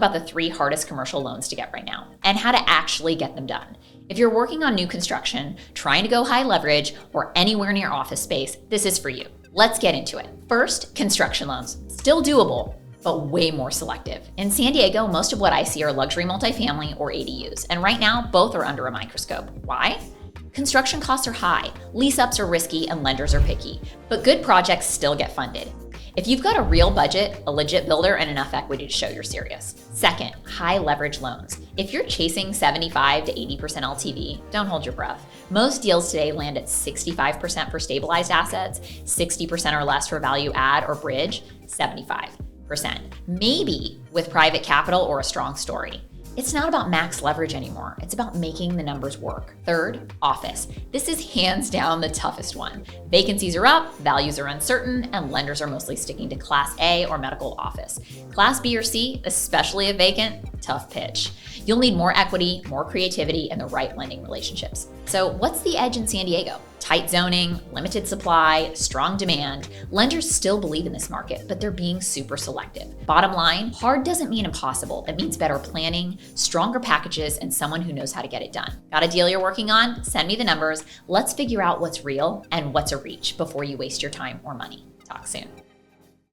about the 3 hardest commercial loans to get right now and how to actually get them done. If you're working on new construction, trying to go high leverage, or anywhere near office space, this is for you. Let's get into it. First, construction loans. Still doable, but way more selective. In San Diego, most of what I see are luxury multifamily or ADUs, and right now, both are under a microscope. Why? Construction costs are high, lease-ups are risky, and lenders are picky, but good projects still get funded. If you've got a real budget, a legit builder, and enough equity to show you're serious. Second, high leverage loans. If you're chasing 75 to 80% LTV, don't hold your breath. Most deals today land at 65% for stabilized assets, 60% or less for value add or bridge, 75%. Maybe with private capital or a strong story. It's not about max leverage anymore. It's about making the numbers work. Third, office. This is hands down the toughest one. Vacancies are up, values are uncertain, and lenders are mostly sticking to Class A or medical office. Class B or C, especially if vacant, tough pitch. You'll need more equity, more creativity, and the right lending relationships. So what's the edge in San Diego? Tight zoning, limited supply, strong demand. Lenders still believe in this market, but they're being super selective. Bottom line, hard doesn't mean impossible. It means better planning, stronger packages, and someone who knows how to get it done. Got a deal you're working on? Send me the numbers. Let's figure out what's real and what's a reach before you waste your time or money. Talk soon.